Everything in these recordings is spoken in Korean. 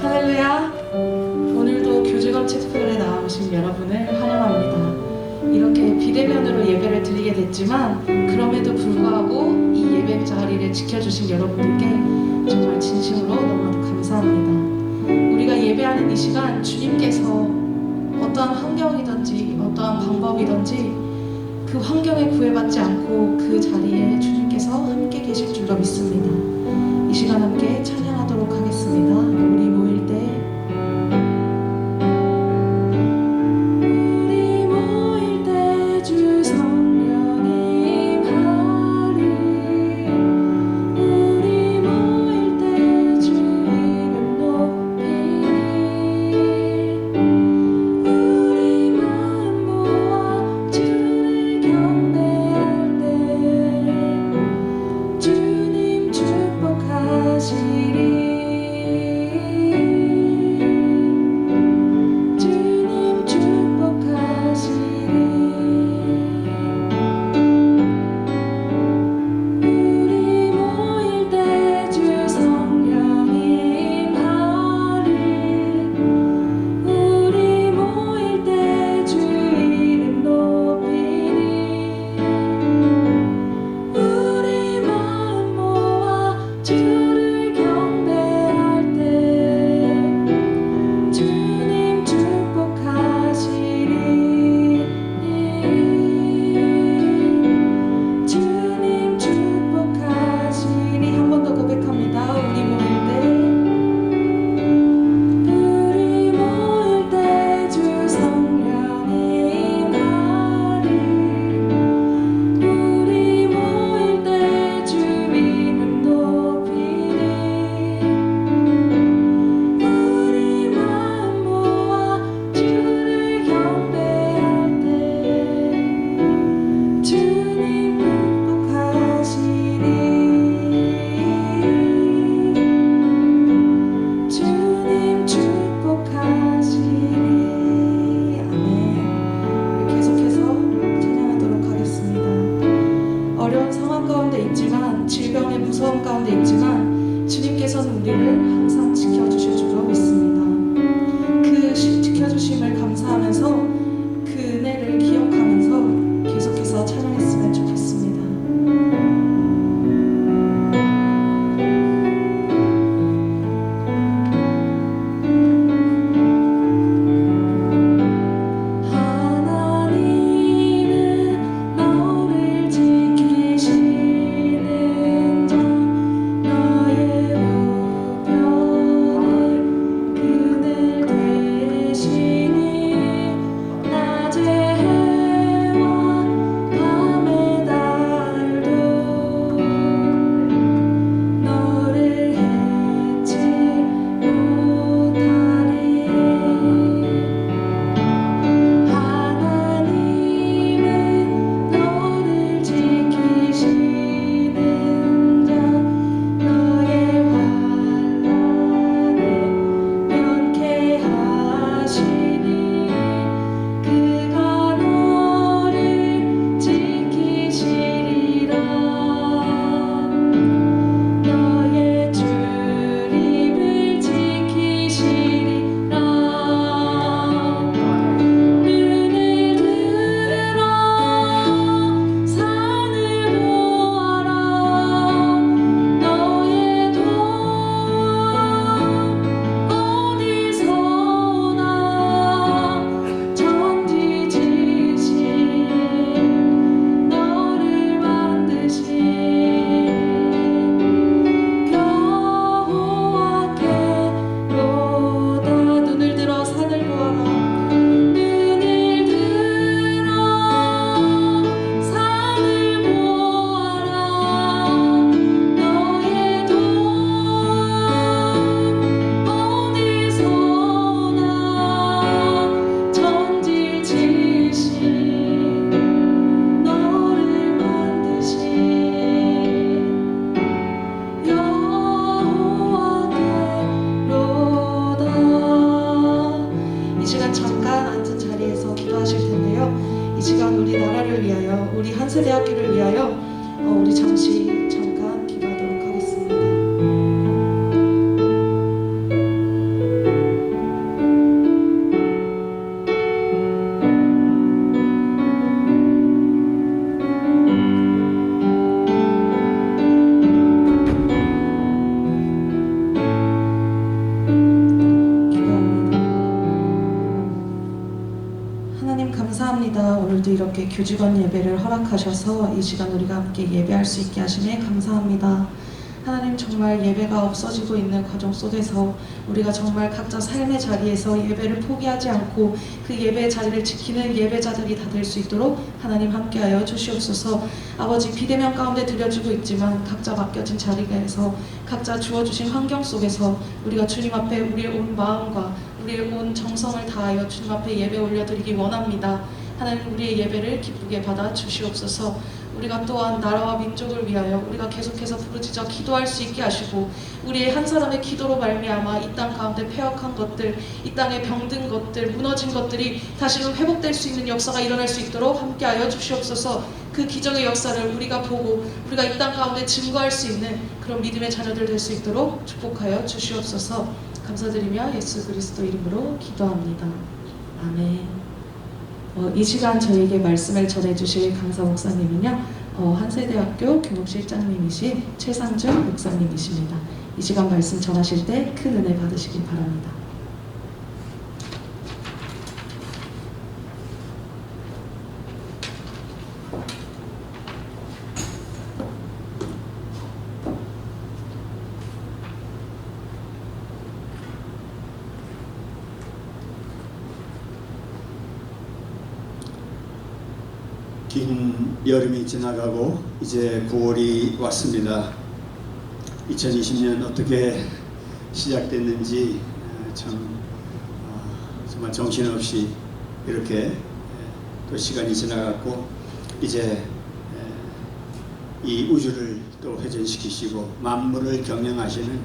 할렐루야. 오늘도 교주감 채플에 나오신 여러분을 환영합니다. 이렇게 비대면으로 예배를 드리게 됐지만 그럼에도 불구하고 이 예배 자리를 지켜주신 여러분들께 정말 진심으로 너무나도 감사합니다. 우리가 예배하는 이 시간 주님께서 어떠한 환경이든지 어떠한 방법이든지 그 환경에 구애받지 않고 그 자리에 주님께서 함께 계실 줄로 믿습니다. 이 시간 함께 찬양하도록 하겠습니다. 우리 모일 때 주 성령 임하리. 우리 모일 때 주 이름 높이리. 우리 마음 모아 주를 경배할 때 주님 축복하시리. 어려운 상황 가운데 있지만 질병의 무서움 가운데 있지만 주님께서는 우리를 항상 지켜주실 줄로 믿습니다. 그 지켜주심을 감사하면서 그 은혜를 기억하면서 계속해서 찬양했으면 좋겠습니다. 교직원 예배를 허락하셔서 이 시간 우리가 함께 예배할 수 있게 하심에 감사합니다. 하나님, 정말 예배가 없어지고 있는 과정 속에서 우리가 정말 각자 삶의 자리에서 예배를 포기하지 않고 그 예배의 자리를 지키는 예배자들이 다 될 수 있도록 하나님 함께하여 주시옵소서. 아버지, 비대면 가운데 드려지고 있지만 각자 맡겨진 자리에서 각자 주어주신 환경 속에서 우리가 주님 앞에 우리의 온 마음과 우리의 온 정성을 다하여 주님 앞에 예배 올려드리기 원합니다. 하나님, 우리의 예배를 기쁘게 받아 주시옵소서. 우리가 또한 나라와 민족을 위하여 우리가 계속해서 부르짖어 기도할 수 있게 하시고, 우리의 한 사람의 기도로 말미암아 이 땅 가운데 폐역한 것들, 이 땅에 병든 것들, 무너진 것들이 다시금 회복될 수 있는 역사가 일어날 수 있도록 함께하여 주시옵소서. 그 기적의 역사를 우리가 보고 우리가 이 땅 가운데 증거할 수 있는 그런 믿음의 자녀들 될 수 있도록 축복하여 주시옵소서. 감사드리며 예수 그리스도 이름으로 기도합니다. 아멘. 이 시간 저에게 말씀을 전해주실 강사 목사님은요, 한세대학교 교목실장님이신 최상준 목사님이십니다. 이 시간 말씀 전하실 때 큰 은혜 받으시길 바랍니다. 긴 여름이 지나가고 이제 9월이 왔습니다. 2020년 어떻게 시작됐는지 정말 정신없이 이렇게 또 시간이 지나갔고, 이제 이 우주를 또 회전시키시고 만물을 경영하시는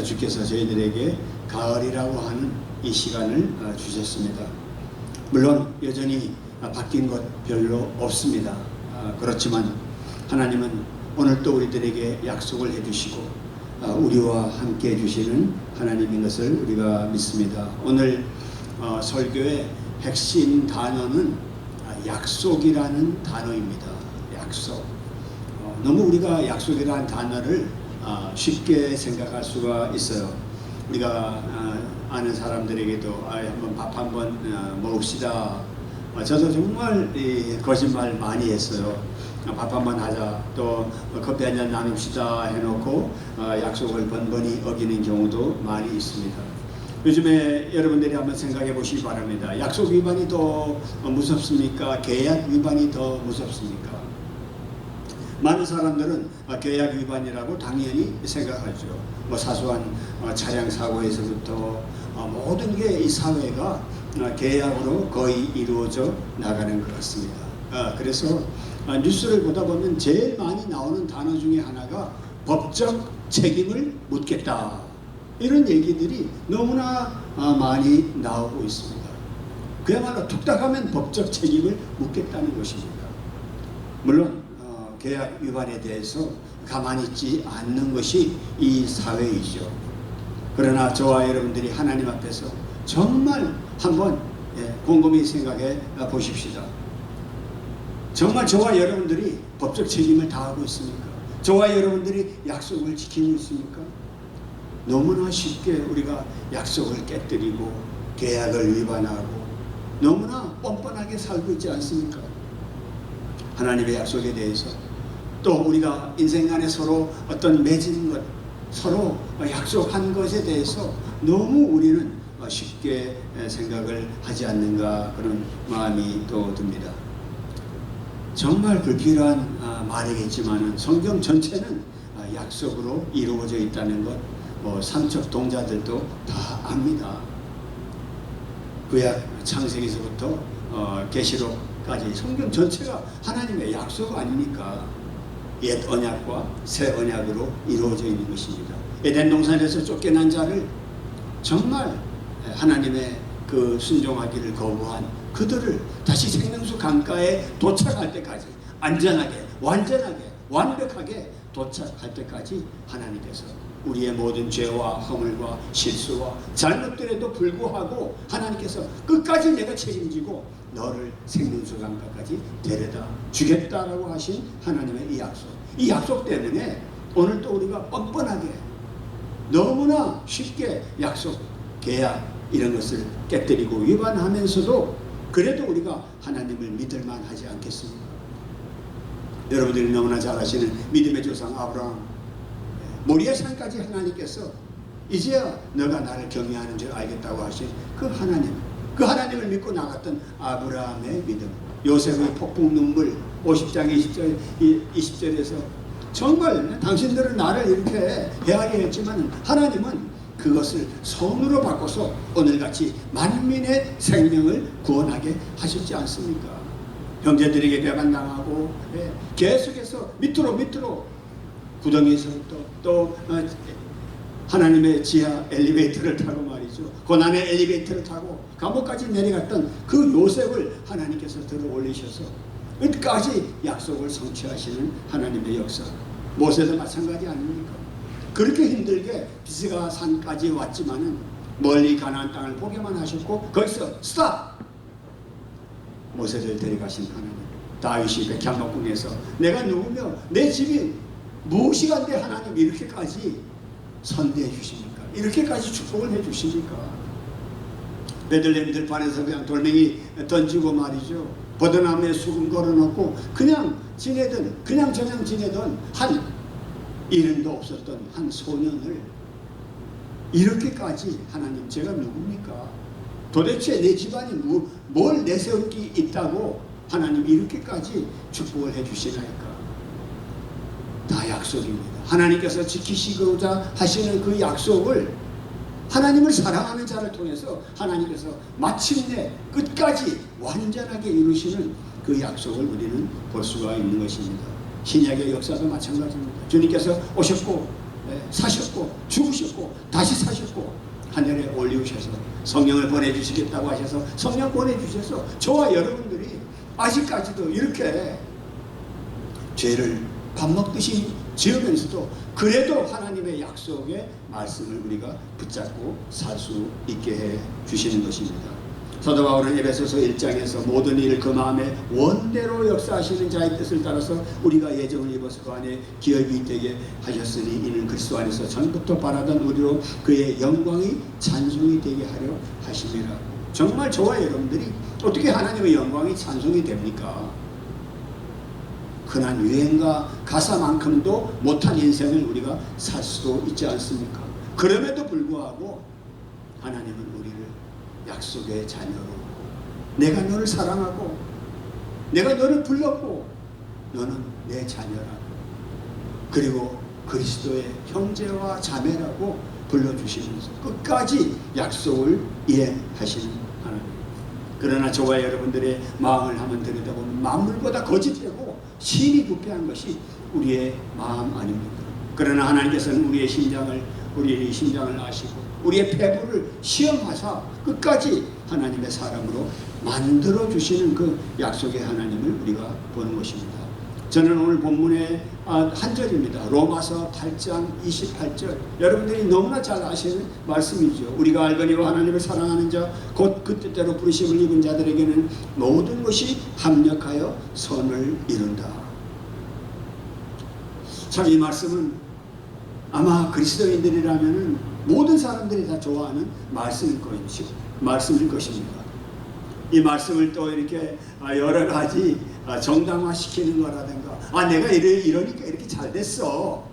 주께서 저희들에게 가을이라고 하는 이 시간을 주셨습니다. 물론 여전히 바뀐 것 별로 없습니다. 그렇지만 하나님은 오늘 또 우리들에게 약속을 해주시고 우리와 함께 해주시는 하나님인 것을 우리가 믿습니다. 오늘 설교의 핵심 단어는 약속이라는 단어입니다. 약속. 너무 우리가 약속이라는 단어를 쉽게 생각할 수가 있어요. 우리가 아는 사람들에게도 한번 밥 한번 먹읍시다. 저도 정말 거짓말 많이 했어요. 밥 한번 하자, 또 커피 한잔 나눕시다 해놓고 약속을 번번이 어기는 경우도 많이 있습니다. 요즘에 여러분들이 한번 생각해 보시기 바랍니다. 약속 위반이 더 무섭습니까? 계약 위반이 더 무섭습니까? 많은 사람들은 계약 위반이라고 당연히 생각하죠. 사소한 차량 사고에서부터 모든 게 이 사회가 계약으로 거의 이루어져 나가는 것 같습니다. 그래서 뉴스를 보다 보면 제일 많이 나오는 단어 중에 하나가 법적 책임을 묻겠다, 이런 얘기들이 너무나 많이 나오고 있습니다. 그야말로 툭딱하면 법적 책임을 묻겠다는 것입니다. 물론 계약 위반에 대해서 가만히 있지 않는 것이 이 사회이죠. 그러나 저와 여러분들이 하나님 앞에서 정말 한번 곰곰이 생각해 보십시다. 정말 저와 여러분들이 법적 책임을 다하고 있습니까? 저와 여러분들이 약속을 지키고 있습니까? 너무나 쉽게 우리가 약속을 깨뜨리고 계약을 위반하고 너무나 뻔뻔하게 살고 있지 않습니까? 하나님의 약속에 대해서, 또 우리가 인생 안에 서로 어떤 맺은 것, 서로 약속한 것에 대해서 너무 우리는 쉽게 생각을 하지 않는가, 그런 마음이 또 듭니다. 정말 불필요한 말이겠지만 성경 전체는 약속으로 이루어져 있다는 것, 삼척 동자들도 다 압니다. 구약 창세기서부터 계시록까지 성경 전체가 하나님의 약속 아닙니까? 옛 언약과 새 언약으로 이루어져 있는 것입니다. 에덴 동산에서 쫓겨난 자를 정말 하나님의 그 순종하기를 거부한 그들을 다시 생명수 강가에 도착할 때까지 안전하게, 완전하게, 완벽하게 도착할 때까지 하나님께서 우리의 모든 죄와 허물과 실수와 잘못들에도 불구하고 하나님께서 끝까지 내가 책임지고 너를 생명수 강가까지 데려다 주겠다라고 하신 하나님의 이 약속, 이 약속 때문에 오늘 또 우리가 뻔뻔하게 너무나 쉽게 약속, 계약 이런 것을 깨뜨리고 위반하면서도 그래도 우리가 하나님을 믿을 만하지 않겠습니까? 여러분들이 너무나 잘 아시는 믿음의 조상 아브라함, 모리아 산까지 하나님께서 이제야 너가 나를 경외하는 줄 알겠다고 하신 그 하나님을 믿고 나갔던 아브라함의 믿음, 요셉의 폭풍 눈물, 50장 20절에서 정말 당신들은 나를 이렇게 헤아려 했지만 하나님은 그것을 선으로 바꿔서 오늘같이 만민의 생명을 구원하게 하셨지 않습니까? 형제들에게 배반당하고 계속해서 밑으로 구덩이에서부터 또 하나님의 지하 엘리베이터를 타고 말이죠, 고난의 엘리베이터를 타고 감옥까지 내려갔던 그 요셉을 하나님께서 들어 올리셔서 끝까지 약속을 성취하시는 하나님의 역사. 모세도 마찬가지 아닙니까? 그렇게 힘들게 비스가 산까지 왔지만은 멀리 가나안 땅을 보게만 하셨고 거기서 스탑! 모세를 데려가신 하나님. 다윗이 백향목궁에서 내가 누구며 내 집이 무엇이 간데 하나님 이렇게까지 선대해 주십니까? 이렇게까지 축복을 해 주십니까? 베들레헴 들판에서 그냥 돌멩이 던지고 말이죠, 버드나무에 수금 걸어놓고 그냥 지내던, 그냥 저냥 지내던 한 이름도 없었던 한 소년을 이렇게까지 하나님, 제가 누굽니까? 도대체 내 집안이 뭘 내세울 게 있다고 하나님 이렇게까지 축복을 해 주시나이까? 다 약속입니다. 하나님께서 지키시고자 하시는 그 약속을 하나님을 사랑하는 자를 통해서 하나님께서 마침내 끝까지 완전하게 이루시는 그 약속을 우리는 볼 수가 있는 것입니다. 신약의 역사도 마찬가지입니다. 주님께서 오셨고 사셨고 죽으셨고 다시 사셨고 하늘에 올리우셔서 성령을 보내주시겠다고 하셔서 성령 보내주셔서 저와 여러분들이 아직까지도 이렇게 죄를 밥 먹듯이 지으면서도 그래도 하나님의 약속의 말씀을 우리가 붙잡고 살 수 있게 해 주시는 것입니다. 사도 바울은 에베소서 1장에서 모든 일을 그 마음에 원대로 역사하시는 자의 뜻을 따라서 우리가 예정을 입어서 그 안에 기업이 되게 하셨으니 이는 그리스도 안에서 전부터 바라던 우리로 그의 영광이 찬송이 되게 하려 하심이라. 정말 저와 여러분들이 어떻게 하나님의 영광이 찬송이 됩니까? 흔한 유행과 가사만큼도 못한 인생을 우리가 살 수도 있지 않습니까? 그럼에도 불구하고 하나님은 우리를 약속의 자녀로, 내가 너를 사랑하고 내가 너를 불렀고 너는 내 자녀라, 그리고 그리스도의 형제와 자매라고 불러주시면서 끝까지 약속을 이행하시는 하나님. 그러나 저와 여러분들의 마음을 한번 들여다보면 만물보다 거짓되고 신이 부패한 것이 우리의 마음 아닙니까? 그러나 하나님께서는 우리의 심장을 아시고 우리의 배부를 시험하사 끝까지 하나님의 사람으로 만들어주시는 그 약속의 하나님을 우리가 보는 것입니다. 저는 오늘 본문의 한 절입니다. 로마서 8장 28절. 여러분들이 너무나 잘 아시는 말씀이죠. 우리가 알거니와 하나님을 사랑하는 자 곧 그 뜻대로 부르심을 입은 자들에게는 모든 것이 합력하여 선을 이룬다. 참 이 말씀은 아마 그리스도인들이라면 모든 사람들이 다 좋아하는 말씀일 것입니다. 이 말씀을 또 이렇게 여러 가지 정당화시키는 거라든가, 내가 이러니까 이렇게 잘 됐어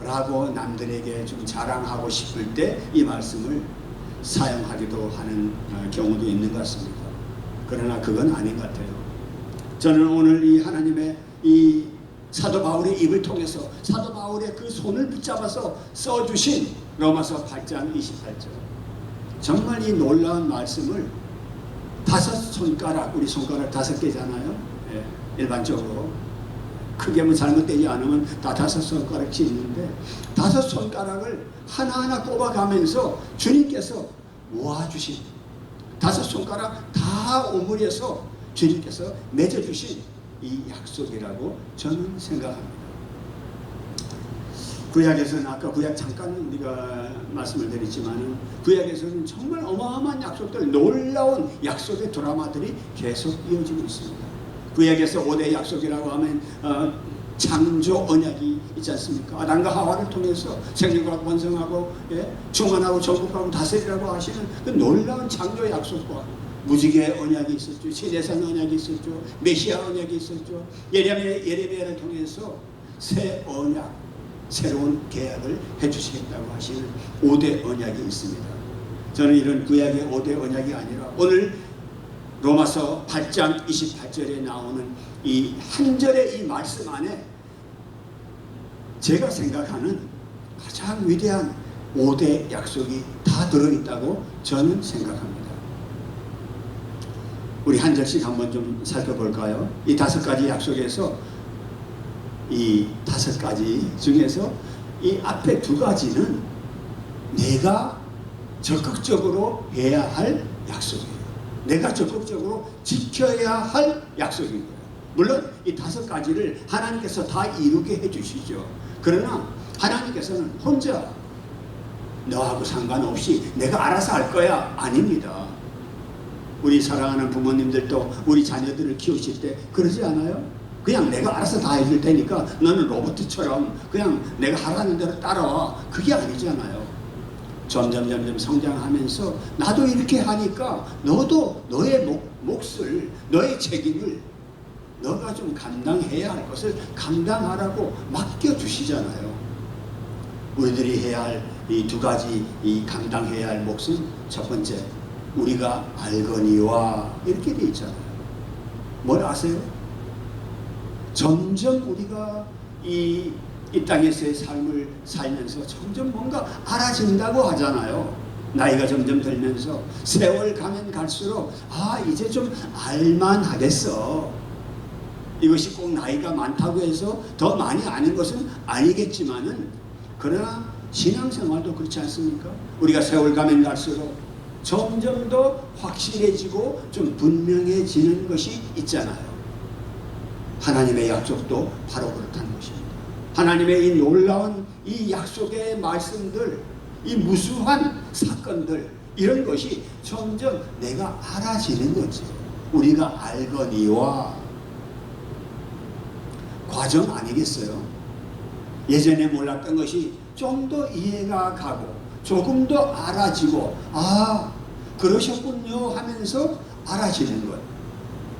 라고 남들에게 좀 자랑하고 싶을 때 이 말씀을 사용하기도 하는 경우도 있는 것 같습니다. 그러나 그건 아닌 것 같아요. 저는 오늘 이 하나님의 이 사도 바울의 입을 통해서 사도 바울의 그 손을 붙잡아서 써주신 로마서 8장 28절, 정말 이 놀라운 말씀을 다섯 손가락, 우리 손가락 5개잖아요. 일반적으로 크게 뭐 잘못되지 않으면 다 5손가락씩 있는데 5손가락을 하나하나 꼽아가면서 주님께서 모아주신 5손가락 다 오므려서 주님께서 맺어주신 이 약속이라고 저는 생각합니다. 구약에서는 아까 구약 잠깐 우리가 말씀을 드렸지만은 구약에서는 정말 어마어마한 약속들, 놀라운 약속의 드라마들이 계속 이어지고 있습니다. 구약에서 5대 약속이라고 하면 창조 언약이 있지 않습니까? 아담과 하와를 통해서 생육하고 번성하고 충만하고 정복하고 다스리라고 하시는 그 놀라운 창조 약속과 무지개 언약이 있었죠. 시내산 언약이 있었죠. 메시아 언약이 있었죠. 예레미야를 통해서 새 언약, 새로운 계약을 해주시겠다고 하시는 5대 언약이 있습니다. 저는 이런 구약의 5대 언약이 아니라 오늘 로마서 8장 28절에 나오는 이 한 절의 이 말씀 안에 제가 생각하는 가장 위대한 5대 약속이 다 들어있다고 저는 생각합니다. 우리 한 절씩 한번 좀 살펴볼까요? 이 5가지 약속에서 이 5가지 중에서 이 앞에 2가지는 내가 적극적으로 해야 할 약속이에요. 내가 적극적으로 지켜야 할 약속인 거예요. 물론 이 5가지를 하나님께서 다 이루게 해주시죠. 그러나 하나님께서는 혼자 너하고 상관없이 내가 알아서 할 거야 아닙니다. 우리 사랑하는 부모님들도 우리 자녀들을 키우실 때 그러지 않아요? 그냥 내가 알아서 다 해줄 테니까 너는 로봇처럼 그냥 내가 하라는 대로 따라와. 그게 아니잖아요. 점점 성장하면서 나도 이렇게 하니까 너도 너의 몫을, 너의 책임을 너가 좀 감당해야 할 것을 감당하라고 맡겨주시잖아요. 우리들이 해야 할 이 2가지 이 감당해야 할 몫은 첫 번째, 우리가 알거니와 이렇게 돼 있잖아요. 뭘 아세요? 점점 우리가 이 땅에서의 삶을 살면서 점점 뭔가 알아진다고 하잖아요. 나이가 점점 들면서 세월 가면 갈수록 이제 좀 알만하겠어. 이것이 꼭 나이가 많다고 해서 더 많이 아는 것은 아니겠지만은, 그러나 신앙생활도 그렇지 않습니까? 우리가 세월 가면 갈수록 점점 더 확실해지고 좀 분명해지는 것이 있잖아요. 하나님의 약속도 바로 그렇다는 것입니다. 하나님의 이 놀라운 이 약속의 말씀들, 이 무수한 사건들, 이런 것이 점점 내가 알아지는 거지. 우리가 알거니와 과정 아니겠어요? 예전에 몰랐던 것이 좀 더 이해가 가고 조금 더 알아지고 그러셨군요 하면서 알아지는 것.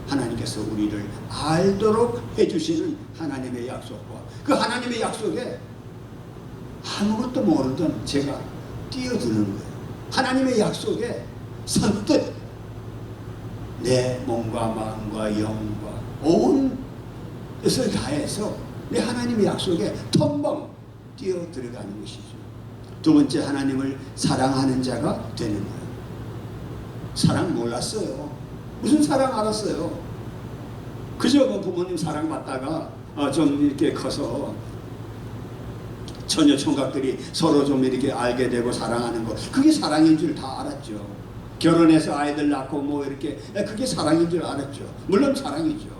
하나님께서 우리를 알도록 해주시는 하나님의 약속과 그 하나님의 약속에 아무것도 모르던 제가 뛰어드는 거예요. 하나님의 약속에 선뜻 내 몸과 마음과 영과 온 뜻을 다해서 내 하나님의 약속에 텀벙 뛰어 들어가는 것이죠. 2번째, 하나님을 사랑하는 자가 되는 거예요. 사랑 몰랐어요. 무슨 사랑 알았어요? 그저 뭐 부모님 사랑받다가 좀 이렇게 커서 처녀 총각들이 서로 좀 이렇게 알게 되고 사랑하는 거, 그게 사랑인 줄 다 알았죠. 결혼해서 아이들 낳고 뭐 이렇게, 그게 사랑인 줄 알았죠. 물론 사랑이죠.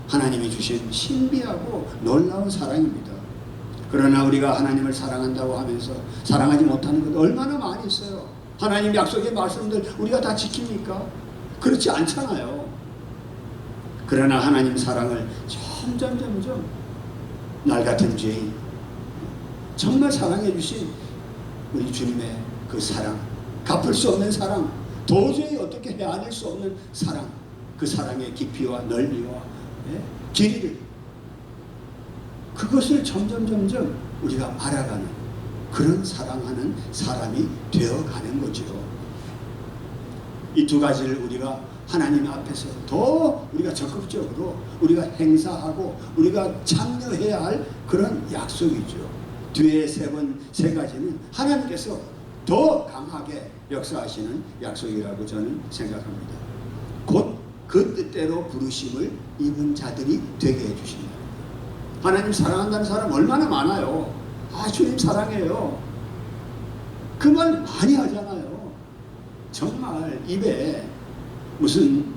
하나님이 주신 신비하고 놀라운 사랑입니다. 그러나 우리가 하나님을 사랑한다고 하면서 사랑하지 못하는 것 얼마나 많이 있어요. 하나님 약속의 말씀들 우리가 다 지킵니까? 그렇지 않잖아요. 그러나 하나님 사랑을 점점 날 같은 죄인, 정말 사랑해 주신 우리 주님의 그 사랑, 갚을 수 없는 사랑, 도저히 어떻게 헤아릴 수 없는 사랑, 그 사랑의 깊이와 넓이와 길이를, 그것을 점점 우리가 알아가는 그런 사랑하는 사람이 되어가는 거죠. 이 2가지를 우리가 하나님 앞에서 더 우리가 적극적으로 우리가 행사하고 우리가 참여해야 할 그런 약속이죠. 뒤에 3가지는 하나님께서 더 강하게 역사하시는 약속이라고 저는 생각합니다. 곧 그 뜻대로 부르심을 입은 자들이 되게 해주십니다. 하나님 사랑한다는 사람 얼마나 많아요. 주님 사랑해요. 그 말 많이 하잖아요. 정말 입에 무슨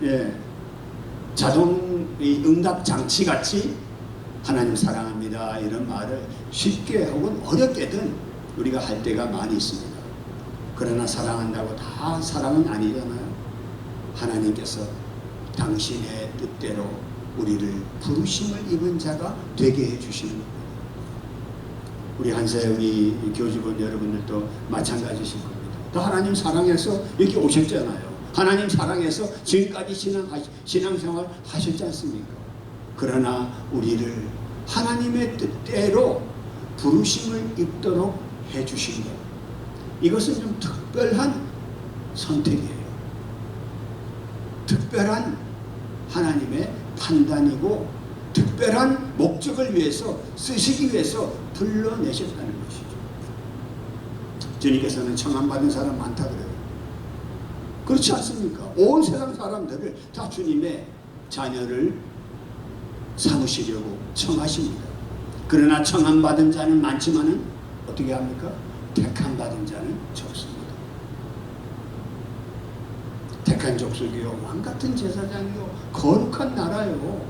자동 응답 장치 같이 하나님 사랑합니다 이런 말을 쉽게 혹은 어렵게든 우리가 할 때가 많이 있습니다. 그러나 사랑한다고 다 사랑은 아니잖아요. 하나님께서 당신의 뜻대로 우리를 부르심을 입은 자가 되게 해주시는 겁니다. 우리 한세 우리 교직원 여러분들도 마찬가지신 겁니다. 또 하나님 사랑해서 여기 오셨잖아요. 하나님 사랑해서 지금까지 신앙생활 하셨지 않습니까? 그러나 우리를 하나님의 뜻대로 부르심을 입도록 해주신 것, 이것은 좀 특별한 선택이에요. 특별한 하나님의 판단이고 특별한 목적을 위해서 쓰시기 위해서 불러내셨다는 것이죠. 주님께서는 청함받은 사람 많다 그래요. 그렇지 않습니까? 온 세상 사람들을 다 주님의 자녀를 삼으시려고 청하십니다. 그러나 청함받은 자는 많지만은 어떻게 합니까? 택함받은 자는 적습니다. 택한 족속이요, 왕같은 제사장이요, 거룩한 나라요,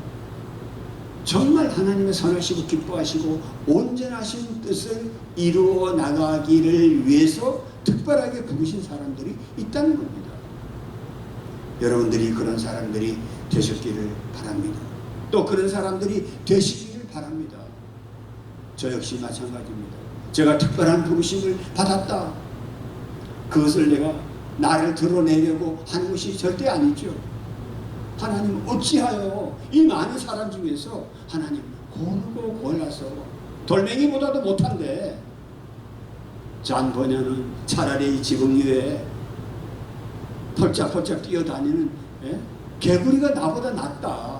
정말 하나님의 선하시고 기뻐하시고 온전하신 뜻을 이루어 나가기를 위해서 특별하게 부르신 사람들이 있다는 겁니다. 여러분들이 그런 사람들이 되셨기를 바랍니다. 또 그런 사람들이 되시기를 바랍니다. 저 역시 마찬가지입니다. 제가 특별한 부르심을 받았다, 그것을 내가 나를 드러내려고 하는 것이 절대 아니죠. 하나님 어찌하여 이 많은 사람 중에서 하나님 고르고 골라서 돌멩이보다도 못한데 잔번녀는 차라리 지붕 위에 펄짝펄짝 뛰어다니는 개구리가 나보다 낫다,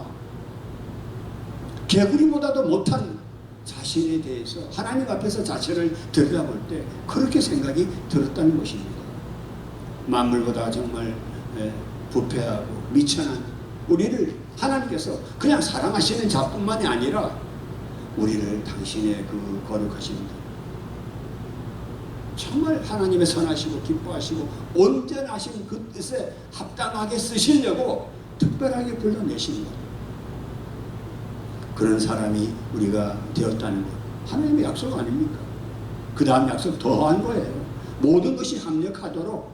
개구리보다도 못한 자신에 대해서 하나님 앞에서 자체를 들여다볼 때 그렇게 생각이 들었다는 것입니다. 만물보다 정말 부패하고 미천한 우리를 하나님께서 그냥 사랑하시는 자뿐만이 아니라 우리를 당신의 그 거룩하신 정말 하나님의 선하시고 기뻐하시고 온전하신 그 뜻에 합당하게 쓰시려고 특별하게 불러내시는 것, 그런 사람이 우리가 되었다는 것, 하나님의 약속 아닙니까? 그 다음 약속 더한 거예요. 모든 것이 합력하도록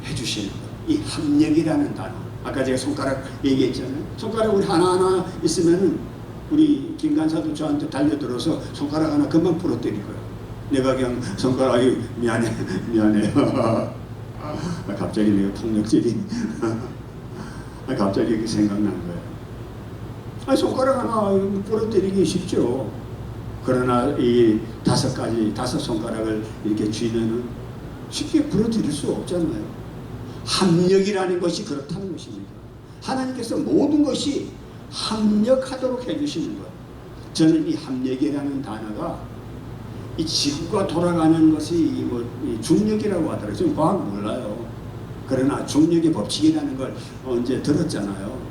해주시는 것. 이 합력이라는 단어, 아까 제가 손가락 얘기했잖아요. 손가락 우리 하나하나 있으면은 우리 김간사도 저한테 달려들어서 손가락 하나 금방 부러뜨릴 거예요. 내가 그냥 손가락이 미안해요. 갑자기 내가 폭력적인 갑자기 생각난 거예요. 손가락 하나 부러뜨리기 쉽죠. 그러나 이 다섯 손가락을 이렇게 쥐면은 쉽게 부러뜨릴 수 없잖아요. 합력이라는 것이 그렇다는 것입니다. 하나님께서 모든 것이 합력하도록 해주시는 것. 저는 이 합력이라는 단어가 이 지구가 돌아가는 것이 이 중력이라고 하더라고요. 저는 과학 몰라요. 그러나 중력의 법칙이라는 걸 언제 들었잖아요.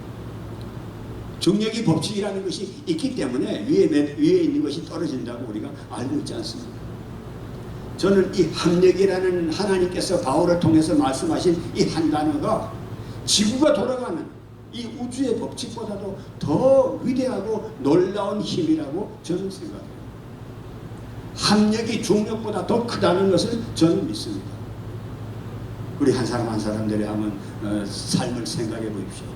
중력의 법칙이라는 것이 있기 때문에 위에 있는 것이 떨어진다고 우리가 알고 있지 않습니까? 저는 이 합력이라는 하나님께서 바울을 통해서 말씀하신 이 한 단어가 지구가 돌아가는 이 우주의 법칙보다도 더 위대하고 놀라운 힘이라고 저는 생각해요. 합력이 중력보다 더 크다는 것을 저는 믿습니다. 우리 한 사람 한 사람들이 한번 삶을 생각해 보십시오.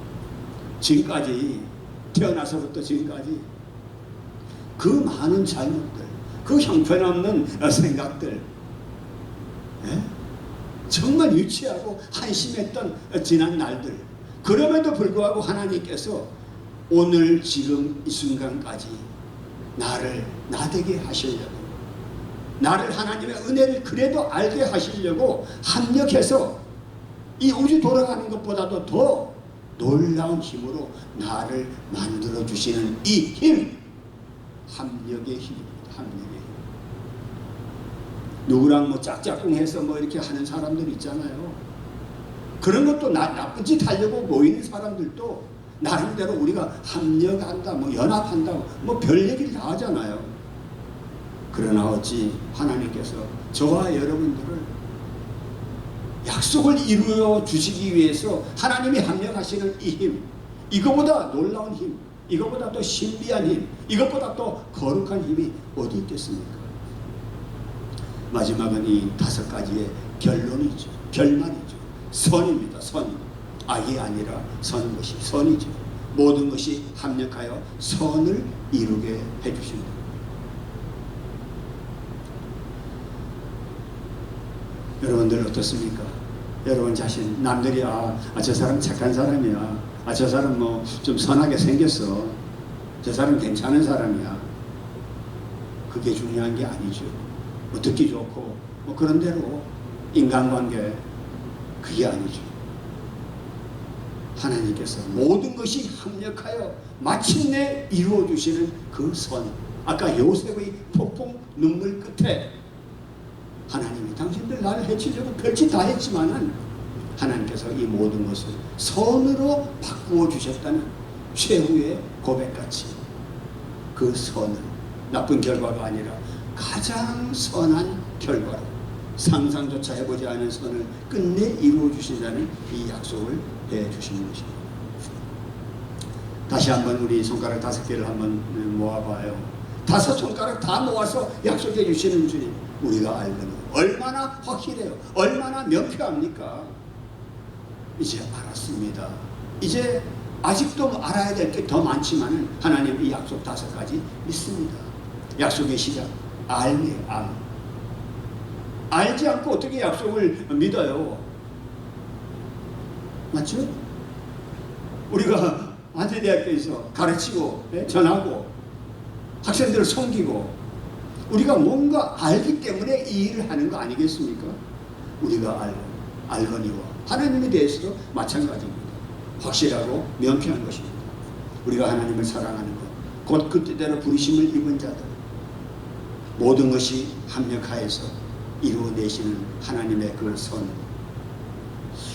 지금까지 태어나서부터 지금까지 그 많은 잘못들, 그 형편없는 생각들, 정말 유치하고 한심했던 지난 날들, 그럼에도 불구하고 하나님께서 오늘 지금 이 순간까지 나를 나되게 하시려고, 나를 하나님의 은혜를 그래도 알게 하시려고 합력해서 이 우주 돌아가는 것보다도 더 놀라운 힘으로 나를 만들어 주시는 이 힘, 합력의 힘입니다. 합력의 힘. 누구랑 뭐 짝짝꿍해서 뭐 이렇게 하는 사람들 있잖아요. 그런 것도 나쁜 짓 하려고 모이는 사람들도 나름대로 우리가 합력한다, 뭐 연합한다, 뭐 별 얘기를 다 하잖아요. 그러나 어찌 하나님께서 저와 여러분들을 약속을 이루어 주시기 위해서 하나님이 합력하시는 이 힘, 이거보다 놀라운 힘, 이거보다 더 신비한 힘, 이것보다 더 거룩한 힘이 어디 있겠습니까? 마지막은 이 5가지의 결론이죠. 결말이죠. 선입니다. 선. 악이 아니라 선인 것이 선이죠. 모든 것이 합력하여 선을 이루게 해주십니다. 여러분들 어떻습니까? 여러분 자신, 남들이 저 사람 착한 사람이야, 저 사람 뭐 좀 선하게 생겼어, 저 사람 괜찮은 사람이야, 그게 중요한 게 아니죠. 뭐 듣기 좋고 뭐 그런 대로 인간관계, 그게 아니죠. 하나님께서 모든 것이 합력하여 마침내 이루어 주시는 그 선, 아까 요셉의 폭풍 눈물 끝에 하나님이 당신들 나를 해치려고 별짓 다 했지만은 하나님께서 이 모든 것을 선으로 바꾸어 주셨다는 최후의 고백같이 그 선을, 나쁜 결과가 아니라 가장 선한 결과로, 상상조차 해보지 않은 선을 끝내 이루어 주신다는 이 약속을 해 주시는 것입니다. 다시 한번 우리 손가락 5개를 한번 모아봐요. 5 손가락 다 모아서 약속해 주시는 주님, 우리가 알거든 얼마나 확실해요, 얼마나 명쾌합니까? 이제 알았습니다. 이제 아직도 알아야 될 게 더 많지만 하나님 이 약속 5가지 믿습니다. 약속의 시작, 알이에요. 알지 않고 어떻게 약속을 믿어요? 맞죠? 우리가 한세대학교에서 가르치고 전하고 학생들을 섬기고 우리가 뭔가 알기 때문에 이 일을 하는 거 아니겠습니까? 우리가 알거니와 하나님에 대해서도 마찬가지입니다. 확실하고 명쾌한 것입니다. 우리가 하나님을 사랑하는 것, 곧 그 뜻대로 부르심을 입은 자들, 모든 것이 합력하여서 이루어내시는 하나님의 그 선.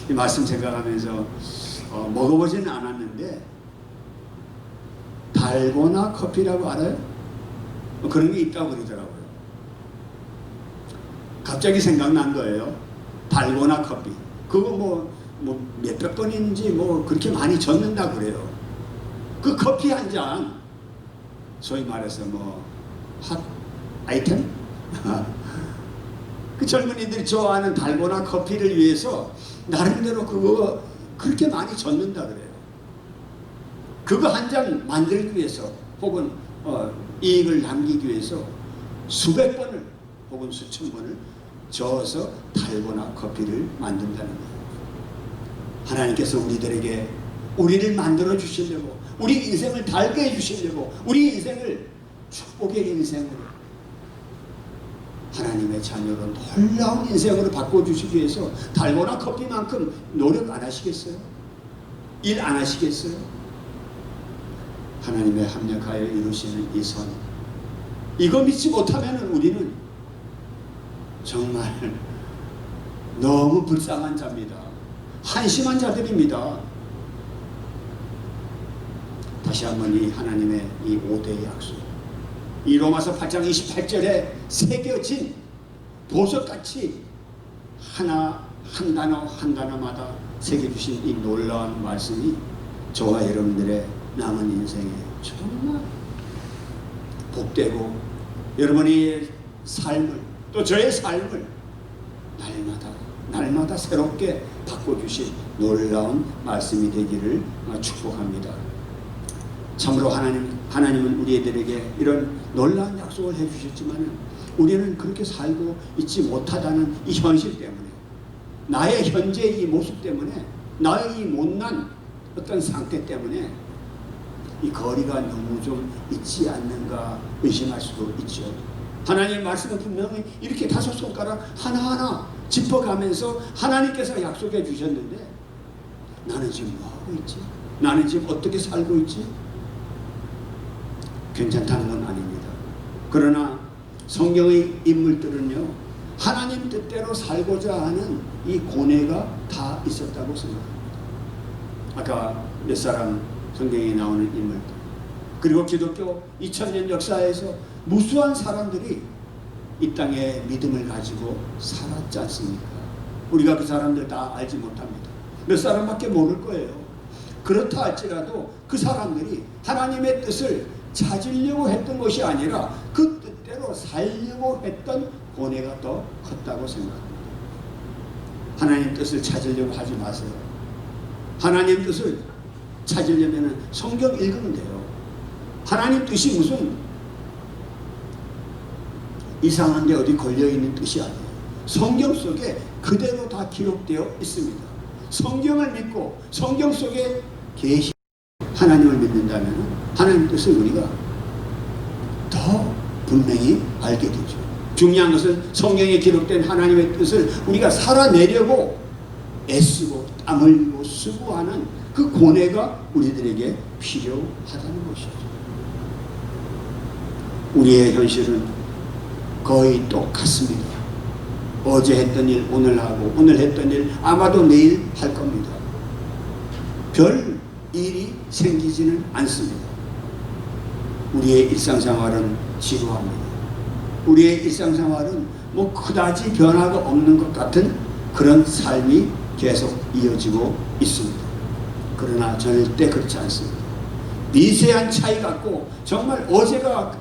이 말씀 생각하면서 먹어보지는 않았는데 달고나 커피라고 알아요? 그런 게 있다고 그러더라고요. 갑자기 생각난 거예요. 달고나 커피. 그거 뭐 몇백 번인지 뭐 그렇게 많이 젓는다 그래요. 그 커피 한 잔, 소위 말해서 뭐 핫 아이템? 그 젊은이들이 좋아하는 달고나 커피를 위해서 나름대로 그거 그렇게 많이 젓는다 그래요. 그거 한 잔 만들기 위해서 혹은 이익을 남기기 위해서 수백 번을 혹은 수천 번을 저어서 달고나 커피를 만든다는 거예요. 하나님께서 우리들에게 우리를 만들어 주시려고, 우리 인생을 달게 해 주시려고, 우리 인생을 축복의 인생으로, 하나님의 자녀로 놀라운 인생으로 바꿔주시기 위해서 달고나 커피만큼 노력 안 하시겠어요? 일 안 하시겠어요? 하나님의 합력하여 이루시는 이 선, 이거 믿지 못하면 우리는 정말 너무 불쌍한 자입니다. 한심한 자들입니다. 다시 한번 이 하나님의 이 5대의 약속, 이 로마서 8장 28절에 새겨진 보석같이 하나 한 단어 한 단어마다 새겨주신 이 놀라운 말씀이 저와 여러분들의 남은 인생에 정말 복되고 여러분의 삶을, 또 저의 삶을 날마다 새롭게 바꿔주신 놀라운 말씀이 되기를 축복합니다. 참으로 하나님은 우리들에게 이런 놀라운 약속을 해주셨지만 우리는 그렇게 살고 있지 못하다는 이 현실 때문에, 나의 현재의 이 모습 때문에, 나의 이 못난 어떤 상태 때문에 이 거리가 너무 좀 있지 않는가 의심할 수도 있죠. 하나님의 말씀은 분명히 이렇게 5 손가락 하나하나 짚어가면서 하나님께서 약속해 주셨는데 나는 지금 뭐하고 있지? 나는 지금 어떻게 살고 있지? 괜찮다는 건 아닙니다. 그러나 성경의 인물들은요, 하나님 뜻대로 살고자 하는 이 고뇌가 다 있었다고 생각합니다. 아까 몇 사람 성경에 나오는 인물들, 그리고 기독교 2000년 역사에서 무수한 사람들이 이 땅에 믿음을 가지고 살았지 않습니까? 우리가 그 사람들 다 알지 못합니다. 몇 사람밖에 모를 거예요. 그렇다 할지라도 그 사람들이 하나님의 뜻을 찾으려고 했던 것이 아니라 그 뜻대로 살려고 했던 고뇌가 더 컸다고 생각합니다. 하나님 뜻을 찾으려고 하지 마세요. 하나님 뜻을 찾으려면 성경 읽으면 돼요. 하나님 뜻이 무슨 이상한 데 어디 걸려있는 뜻이 아니에요. 성경 속에 그대로 다 기록되어 있습니다. 성경을 믿고 성경 속에 계시 하나님을 믿는다면 하나님 뜻을 우리가 더 분명히 알게 되죠. 중요한 것은 성경에 기록된 하나님의 뜻을 우리가 살아내려고 애쓰고 땀 흘리고 수고하는 그 고뇌가 우리들에게 필요하다는 것이죠. 우리의 현실은 거의 똑같습니다. 어제 했던 일 오늘 하고 오늘 했던 일 아마도 내일 할 겁니다. 별 일이 생기지는 않습니다. 우리의 일상생활은 지루합니다. 우리의 일상생활은 뭐 그다지 변화가 없는 것 같은 그런 삶이 계속 이어지고 있습니다. 그러나 절대 그렇지 않습니다. 미세한 차이 같고 정말 어제가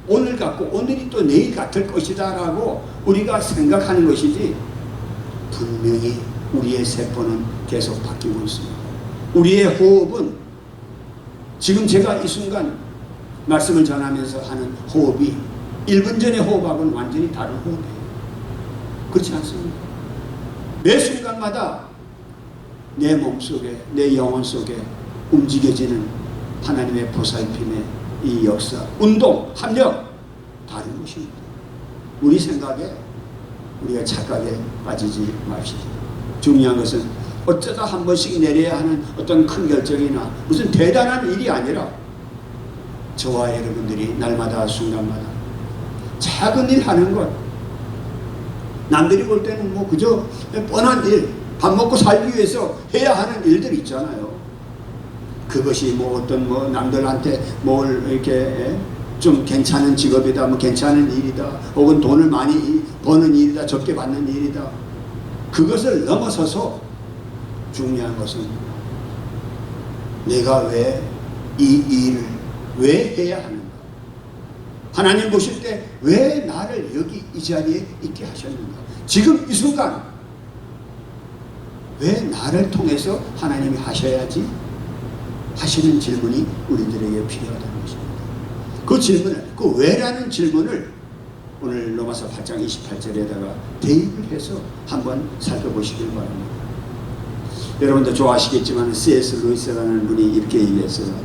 오늘 같고 오늘이 또 내일 같을 것이다 라고 우리가 생각하는 것이지, 분명히 우리의 세포는 계속 바뀌고 있습니다. 우리의 호흡은 지금 제가 이 순간 말씀을 전하면서 하는 호흡이 1분 전의 호흡하고는 완전히 다른 호흡이에요. 그렇지 않습니까? 매 순간마다 내 몸속에 내 영혼 속에 움직여지는 하나님의 보살핌의 이 역사, 운동, 합력 다른 것입니다. 우리 생각에 우리가 착각에 빠지지 맙시다. 중요한 것은 어쩌다 한 번씩 내려야 하는 어떤 큰 결정이나 무슨 대단한 일이 아니라 저와 여러분들이 날마다 순간마다 작은 일 하는 것, 남들이 볼 때는 뭐 그저 뻔한 일, 밥 먹고 살기 위해서 해야 하는 일들 있잖아요. 그것이 뭐 어떤 뭐 남들한테 뭘 이렇게 좀 괜찮은 직업이다, 뭐 괜찮은 일이다, 혹은 돈을 많이 버는 일이다, 적게 받는 일이다. 그것을 넘어서서 중요한 것은 내가 왜 이 일을 왜 해야 하는가? 하나님 보실 때 왜 나를 여기 이 자리에 있게 하셨는가? 지금 이 순간 왜 나를 통해서 하나님이 하셔야지? 하시는 질문이 우리들에게 필요하다는 것입니다. 그 질문을, 그 왜라는 질문을 오늘 로마서 8장 28절에다가 대입을 해서 한번 살펴보시길 바랍니다. 여러분도 좋아하시겠지만 C.S. 루이스라는 분이 이렇게 얘기했어요.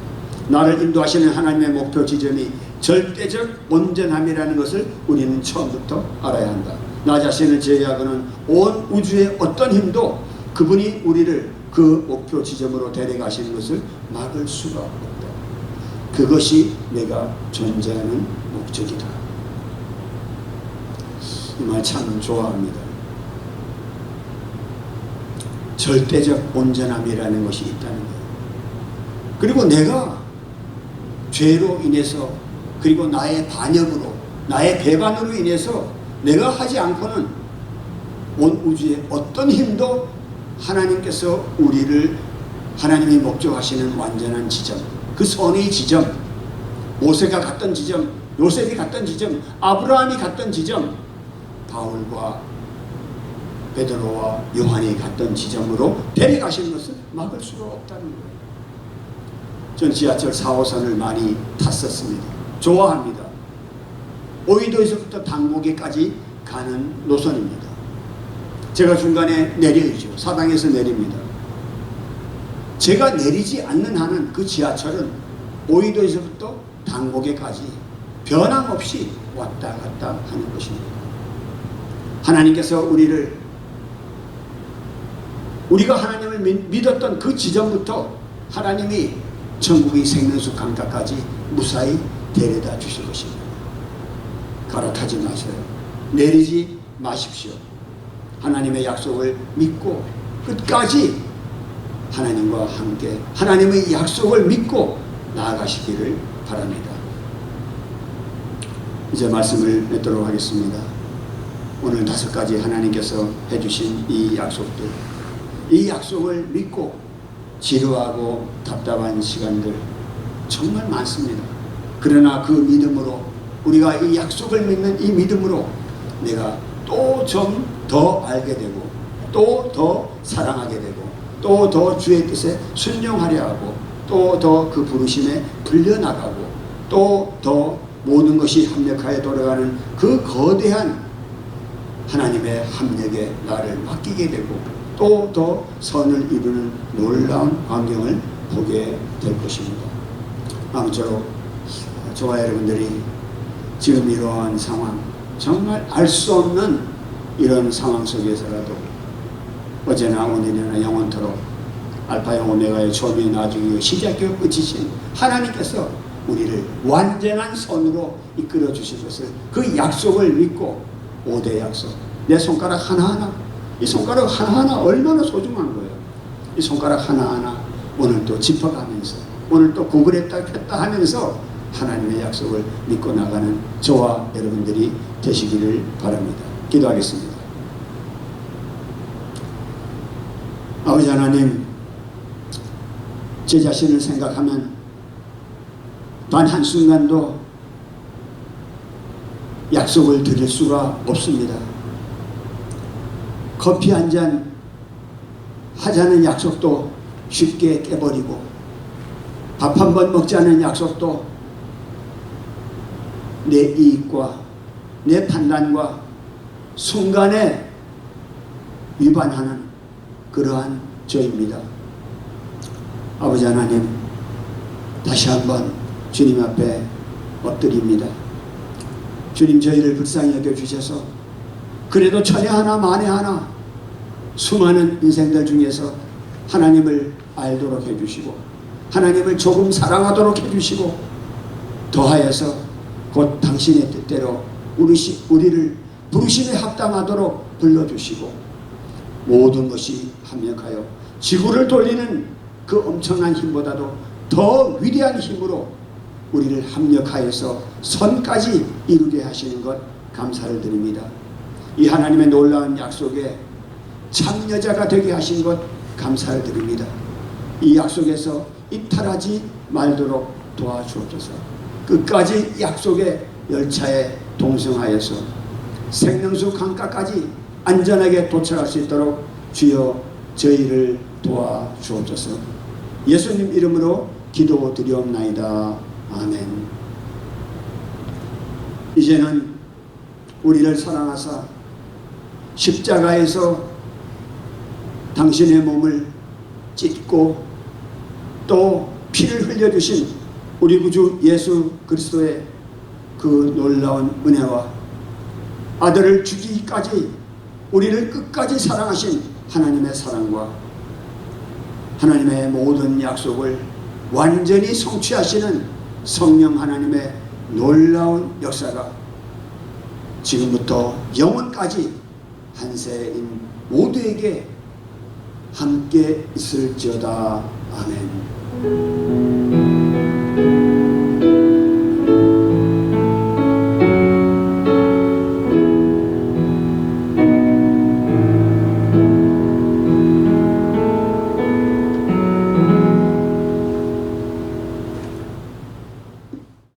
나를 인도하시는 하나님의 목표 지점이 절대적 온전함이라는 것을 우리는 처음부터 알아야 한다. 나 자신을 제외하고는 온 우주의 어떤 힘도 그분이 우리를 그 목표 지점으로 데려가시는 것을 막을 수가 없다. 그것이 내가 존재하는 목적이다. 이 말 참 좋아합니다. 절대적 온전함이라는 것이 있다는 거예요. 그리고 내가 죄로 인해서, 그리고 나의 반역으로, 나의 배반으로 인해서 내가 하지 않고는 온 우주의 어떤 힘도 하나님께서 우리를, 하나님이 목적하시는 완전한 지점, 그 선의 지점, 모세가 갔던 지점, 요셉이 갔던 지점, 아브라함이 갔던 지점, 바울과 베드로와 요한이 갔던 지점으로 데려가시는 것을 막을 수가 없다는 거예요. 전 지하철 4호선을 많이 탔었습니다. 좋아합니다. 오이도에서부터 당고개까지 가는 노선입니다. 제가 중간에 내려있죠. 사당에서 내립니다. 제가 내리지 않는 한은 그 지하철은 오이도에서부터 당고개까지 변함없이 왔다 갔다 하는 것입니다. 하나님께서 우리가 하나님을 믿었던 그 지점부터 하나님이 천국의 생명수 강가까지 무사히 데려다 주실 것입니다. 갈아타지 마세요. 내리지 마십시오. 하나님의 약속을 믿고 끝까지 하나님과 함께 하나님의 약속을 믿고 나아가시기를 바랍니다. 이제 말씀을 맺도록 하겠습니다. 오늘 5가지 하나님께서 해주신 이 약속들, 이 약속을 믿고 지루하고 답답한 시간들 정말 많습니다. 그러나 그 믿음으로, 우리가 이 약속을 믿는 이 믿음으로 내가 또 좀 더 알게 되고, 또 더 사랑하게 되고, 또 더 주의 뜻에 순종하려 하고, 또 더 그 부르심에 불려나가고, 또 더 모든 것이 합력하여 돌아가는 그 거대한 하나님의 합력에 나를 맡기게 되고 또 더 선을 이루는 놀라운 광경을 보게 될 것입니다. 아무쪼록 저와 여러분들이 지금 이러한 상황, 정말 알 수 없는 이런 상황 속에서라도 어제나 오늘이나 영원토록 알파의 오메가의 초미의 나중이요 시작이요 끝이신 하나님께서 우리를 완전한 선으로 이끌어 주실 것을, 그 약속을 믿고 5대 약속, 내 손가락 하나하나, 이 손가락 하나하나 얼마나 소중한 거예요. 이 손가락 하나하나 오늘 또 짚어가면서, 오늘 또 구부렸다 폈다 하면서 하나님의 약속을 믿고 나가는 저와 여러분들이 되시기를 바랍니다. 기도하겠습니다. 아버지 하나님, 제 자신을 생각하면 단 한순간도 약속을 드릴 수가 없습니다. 커피 한 잔 하자는 약속도 쉽게 깨버리고, 밥 한 번 먹자는 약속도 내 이익과 내 판단과 순간에 위반하는 그러한 저입니다. 아버지 하나님, 다시 한번 주님 앞에 엎드립니다. 주님, 저희를 불쌍히 여겨주셔서 그래도 천에 하나 만에 하나 수많은 인생들 중에서 하나님을 알도록 해주시고, 하나님을 조금 사랑하도록 해주시고, 더하여서 곧 당신의 뜻대로 우리를 부르심에 합당하도록 불러주시고, 모든 것이 합력하여 지구를 돌리는 그 엄청난 힘보다도 더 위대한 힘으로 우리를 합력하여서 선까지 이루게 하시는 것 감사를 드립니다. 이 하나님의 놀라운 약속에 참여자가 되게 하신 것 감사를 드립니다. 이 약속에서 이탈하지 말도록 도와주옵소서. 끝까지 약속의 열차에 동승하여서 생명수 강가까지 안전하게 도착할 수 있도록 주여 저희를 도와주옵소서. 예수님 이름으로 기도드리옵나이다. 아멘. 이제는 우리를 사랑하사 십자가에서 당신의 몸을 찢고 또 피를 흘려주신 우리 구주 예수 그리스도의 그 놀라운 은혜와 아들을 주기까지 우리를 끝까지 사랑하신 하나님의 사랑과 하나님의 모든 약속을 완전히 성취하시는 성령 하나님의 놀라운 역사가 지금부터 영원까지 한세인 모두에게 함께 있을지어다. 아멘.